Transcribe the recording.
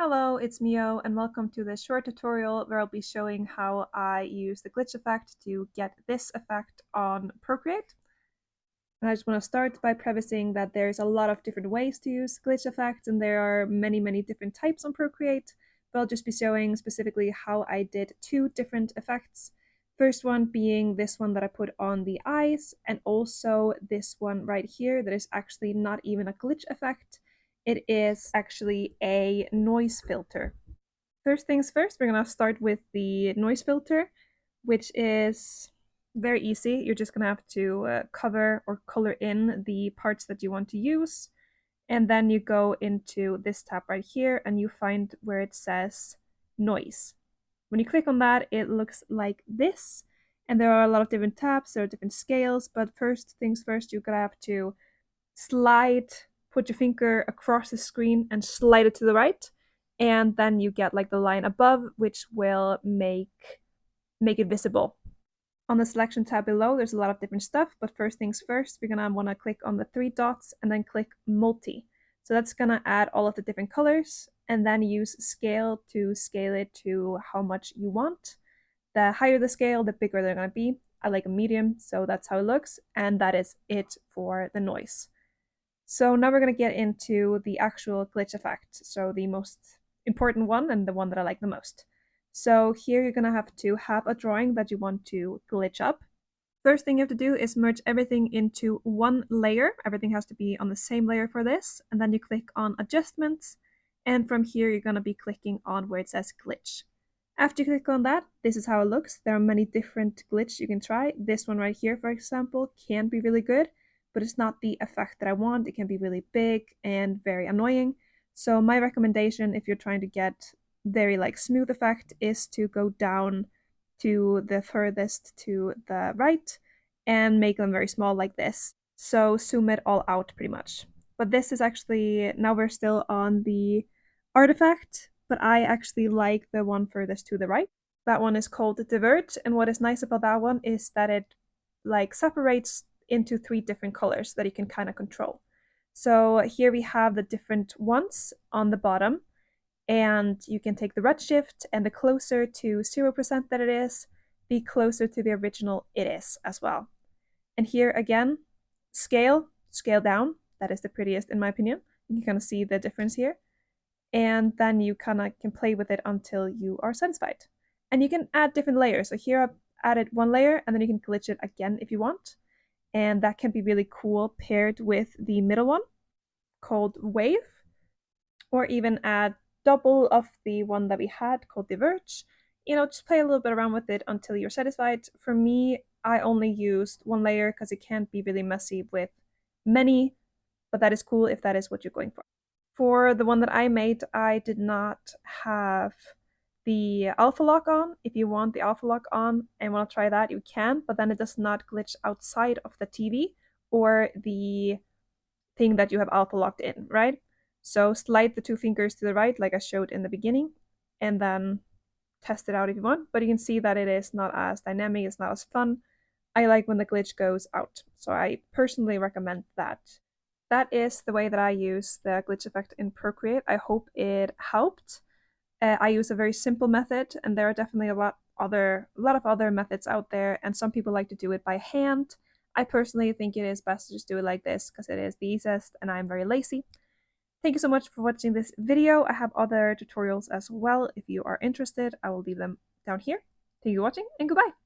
Hello, it's Mio, and welcome to this short tutorial where I'll be showing how I use the glitch effect to get this effect on Procreate. And I just want to start by prefacing that there's a lot of different ways to use glitch effects, and there are many different types on Procreate, but I'll just be showing specifically how I did two different effects. First one being this one that I put on the eyes, and also this one right here that is actually not even a glitch effect. It is actually a noise filter. First things first, we're gonna start with the noise filter, which is very easy. You're just gonna have to cover or color in the parts that you want to use. And then you go into this tab right here and you find where it says noise. When you click on that, it looks like this. And there are a lot of different tabs, there are different scales, but first things first, you're gonna have to put your finger across the screen and slide it to the right. And then you get like the line above, which will make it visible. On the selection tab below, there's a lot of different stuff, but first things first, we're gonna wanna click on the three dots and then click multi. So that's gonna add all of the different colors and then use scale to scale it to how much you want. The higher the scale, the bigger they're gonna be. I like a medium, so that's how it looks, and that is it for the noise. So now we're going to get into the actual glitch effect, so the most important one and the one that I like the most. So here you're going to have a drawing that you want to glitch up. First thing you have to do is merge everything into one layer. Everything has to be on the same layer for this, and then you click on adjustments, and from here you're going to be clicking on where it says glitch. After you click on that, this is how it looks. There are many different glitches you can try. This one right here, for example, can be really good, but it's not the effect that I want. It can be really big and very annoying. So my recommendation, if you're trying to get very smooth effect, is to go down to the furthest to the right and make them very small like this. So zoom it all out pretty much. But this is actually, now we're still on the artifact, but I actually like the one furthest to the right. That one is called Diverge, and what is nice about that one is that it separates into three different colors that you can kind of control. So here we have the different ones on the bottom, and you can take the redshift, and the closer to 0% that it is, the closer to the original it is as well. And here again, scale down, that is the prettiest in my opinion. You can kind of see the difference here. And then you kind of can play with it until you are satisfied. And you can add different layers. So here I've added one layer, and then you can glitch it again if you want. And that can be really cool paired with the middle one called Wave, or even add double of the one that we had called Diverge. Just play a little bit around with it until you're satisfied. For me, I only used one layer because it can be really messy with many, but that is cool if that is what you're going for. For the one that I made, I did not have the alpha lock on. If you want the alpha lock on and want to try that, you can, but then it does not glitch outside of the TV or the thing that you have alpha locked in, right? So slide the two fingers to the right like I showed in the beginning, and then test it out if you want. But you can see that it is not as dynamic, it's not as fun. I like when the glitch goes out, so I personally recommend that. That is the way that I use the glitch effect in Procreate. I hope it helped. I use a very simple method, and there are definitely a lot of other methods out there, and some people like to do it by hand. I personally think it is best to just do it like this because it is the easiest, and I'm very lazy. Thank you so much for watching this video. I have other tutorials as well. If you are interested, I will leave them down here. Thank you for watching, and goodbye!